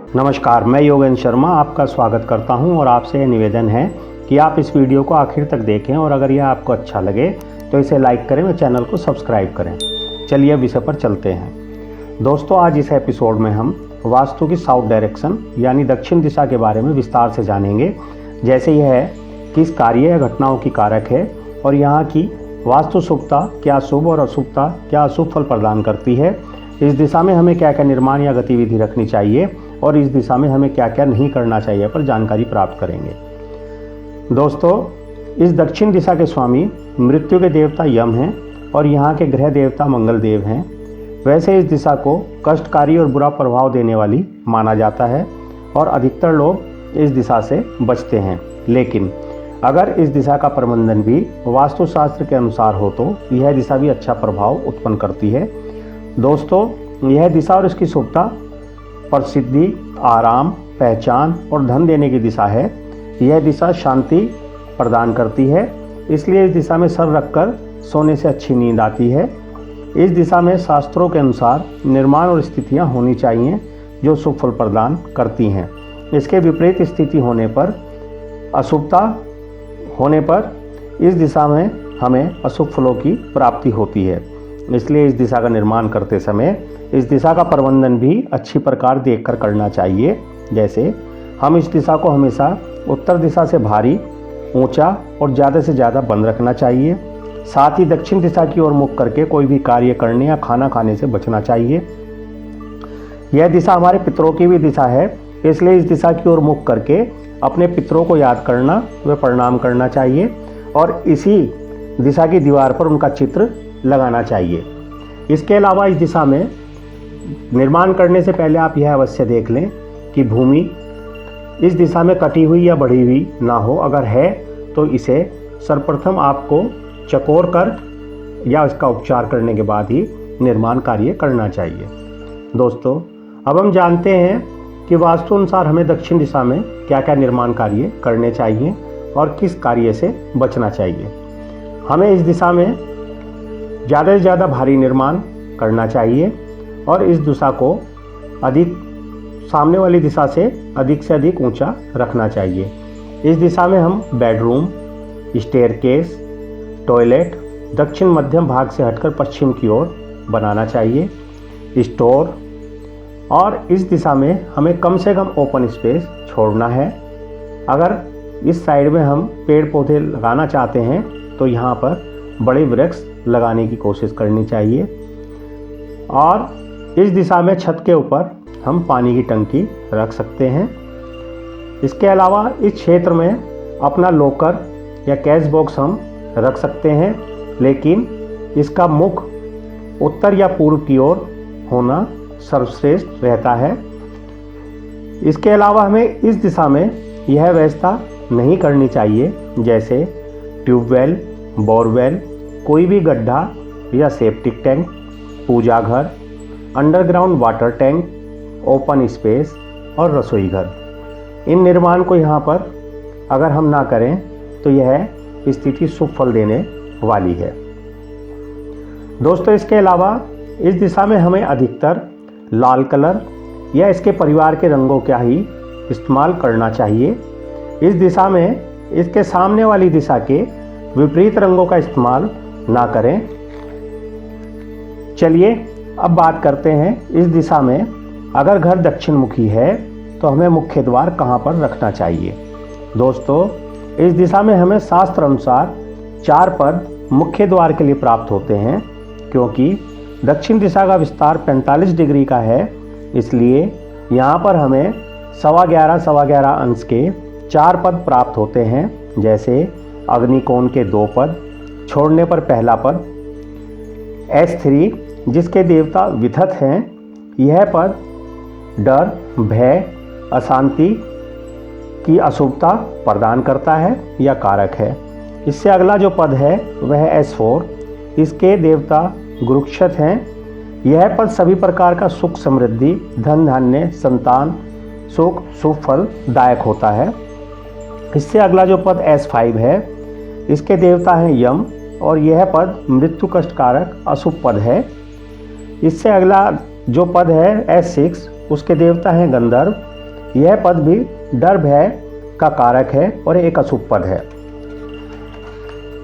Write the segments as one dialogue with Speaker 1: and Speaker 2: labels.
Speaker 1: नमस्कार, मैं योगेंद्र शर्मा आपका स्वागत करता हूं और आपसे निवेदन है कि आप इस वीडियो को आखिर तक देखें और अगर यह आपको अच्छा लगे तो इसे लाइक करें और चैनल को सब्सक्राइब करें। चलिए अब विषय पर चलते हैं। दोस्तों, आज इस एपिसोड में हम वास्तु की साउथ डायरेक्शन यानी दक्षिण दिशा के बारे में विस्तार से जानेंगे। जैसे यह किस कार्य या घटनाओं की कारक है और यहाँ की वास्तु शुभता क्या शुभ और अशुभता क्या अशुभ फल प्रदान करती है, इस दिशा में हमें क्या क्या निर्माण या गतिविधि रखनी चाहिए और इस दिशा में हमें क्या क्या नहीं करना चाहिए पर जानकारी प्राप्त करेंगे। दोस्तों, इस दक्षिण दिशा के स्वामी मृत्यु के देवता यम हैं और यहाँ के ग्रह देवता मंगल देव हैं। वैसे इस दिशा को कष्टकारी और बुरा प्रभाव देने वाली माना जाता है और अधिकतर लोग इस दिशा से बचते हैं। लेकिन अगर इस दिशा का प्रबंधन भी वास्तुशास्त्र के अनुसार हो तो यह दिशा भी अच्छा प्रभाव उत्पन्न करती है। दोस्तों, यह दिशा और इसकी शुभता प्रसिद्धि, आराम, पहचान और धन देने की दिशा है। यह दिशा शांति प्रदान करती है, इसलिए इस दिशा में सर रखकर सोने से अच्छी नींद आती है। इस दिशा में शास्त्रों के अनुसार निर्माण और स्थितियां होनी चाहिए जो शुभ फल प्रदान करती हैं। इसके विपरीत स्थिति होने पर, अशुभता होने पर इस दिशा में हमें अशुभ फलों की प्राप्ति होती है। इसलिए इस दिशा का निर्माण करते समय इस दिशा का प्रबंधन भी अच्छी प्रकार देखकर करना चाहिए। जैसे हम इस दिशा को हमेशा उत्तर दिशा से भारी, ऊंचा और ज़्यादा से ज़्यादा बंद रखना चाहिए। साथ ही दक्षिण दिशा की ओर मुख करके कोई भी कार्य करने या खाना खाने से बचना चाहिए। यह दिशा हमारे पितरों की भी दिशा है, इसलिए इस दिशा की ओर मुख करके अपने पितरों को याद करना व प्रणाम करना चाहिए और इसी दिशा की दीवार पर उनका चित्र लगाना चाहिए। इसके अलावा इस दिशा में निर्माण करने से पहले आप यह अवश्य देख लें कि भूमि इस दिशा में कटी हुई या बढ़ी हुई ना हो। अगर है तो इसे सर्वप्रथम आपको चकोर कर या इसका उपचार करने के बाद ही निर्माण कार्य करना चाहिए। दोस्तों, अब हम जानते हैं कि वास्तु अनुसार हमें दक्षिण दिशा में क्या क्या निर्माण कार्य करने चाहिए और किस कार्य से बचना चाहिए। हमें इस दिशा में ज़्यादा से ज़्यादा भारी निर्माण करना चाहिए और इस दिशा को अधिक सामने वाली दिशा से अधिक ऊंचा रखना चाहिए। इस दिशा में हम बेडरूम, स्टेयरकेस, टॉयलेट दक्षिण मध्यम भाग से हटकर पश्चिम की ओर बनाना चाहिए। स्टोर, और इस दिशा में हमें कम से कम ओपन स्पेस छोड़ना है। अगर इस साइड में हम पेड़ पौधे लगाना चाहते हैं तो यहाँ पर बड़े वृक्ष लगाने की कोशिश करनी चाहिए। और इस दिशा में छत के ऊपर हम पानी की टंकी रख सकते हैं। इसके अलावा इस क्षेत्र में अपना लॉकर या कैश बॉक्स हम रख सकते हैं, लेकिन इसका मुख उत्तर या पूर्व की ओर होना सर्वश्रेष्ठ रहता है। इसके अलावा हमें इस दिशा में यह व्यवस्था नहीं करनी चाहिए, जैसे ट्यूबवेल, बोरवेल, कोई भी गड्ढा या सेप्टिक टैंक, पूजा घर, underground water tank, open space और रसोई घर। इन निर्माण को यहाँ पर अगर हम ना करें तो यह स्थिति शुभ फल देने वाली है। दोस्तों, इसके अलावा इस दिशा में हमें अधिकतर लाल कलर या इसके परिवार के रंगों का ही इस्तेमाल करना चाहिए। इस दिशा में इसके सामने वाली दिशा के विपरीत रंगों का इस्तेमाल ना करें। चलिए अब बात करते हैं इस दिशा में अगर घर दक्षिण मुखी है तो हमें मुख्य द्वार कहाँ पर रखना चाहिए। दोस्तों, इस दिशा में हमें शास्त्र अनुसार 4 पद मुख्य द्वार के लिए प्राप्त होते हैं। क्योंकि दक्षिण दिशा का विस्तार 45 डिग्री का है, इसलिए यहाँ पर हमें 11.25 अंश के 4 पद प्राप्त होते हैं। जैसे अग्निकोण के 2 पद, छोड़ने पर पहला पद, S3 जिसके देवता विथत हैं। यह पद डर, भय, अशांति की अशुभता प्रदान करता है या कारक है। इससे अगला जो पद है वह S4, इसके देवता गुरुक्षत हैं। यह पद सभी प्रकार का सुख, समृद्धि, धन धान्य, संतान, सुख, शुभ फल दायक होता है। इससे अगला जो पद S5 है, इसके देवता हैं यम और यह पद मृत्यु कष्ट कारक अशुभ पद है। इससे अगला जो पद है S6, उसके देवता हैं गंधर्व यह पद भी डर भय का कारक है और एक अशुभ पद है।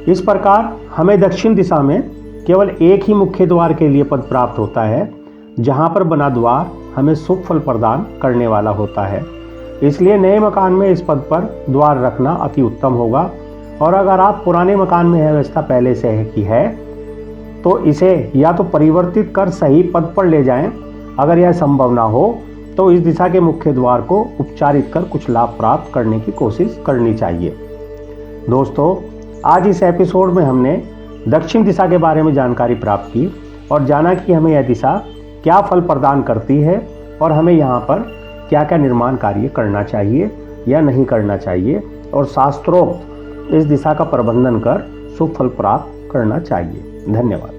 Speaker 1: इस प्रकार हमें दक्षिण दिशा में केवल एक ही मुख्य द्वार के लिए पद प्राप्त होता है, जहां पर बना द्वार हमें शुभ फल प्रदान करने वाला होता है। इसलिए नए मकान में इस पद पर द्वार रखना अति उत्तम होगा। और अगर आप पुराने मकान में यह व्यवस्था पहले से की है तो इसे या तो परिवर्तित कर सही पद पर ले जाएं। अगर यह संभव ना हो तो इस दिशा के मुख्य द्वार को उपचारित कर कुछ लाभ प्राप्त करने की कोशिश करनी चाहिए। दोस्तों, आज इस एपिसोड में हमने दक्षिण दिशा के बारे में जानकारी प्राप्त की और जाना कि हमें यह दिशा क्या फल प्रदान करती है और हमें यहाँ पर क्या क्या निर्माण कार्य करना चाहिए या नहीं करना चाहिए, और शास्त्रोक्त इस दिशा का प्रबंधन कर शुभ फल प्राप्त करना चाहिए। धन्यवाद।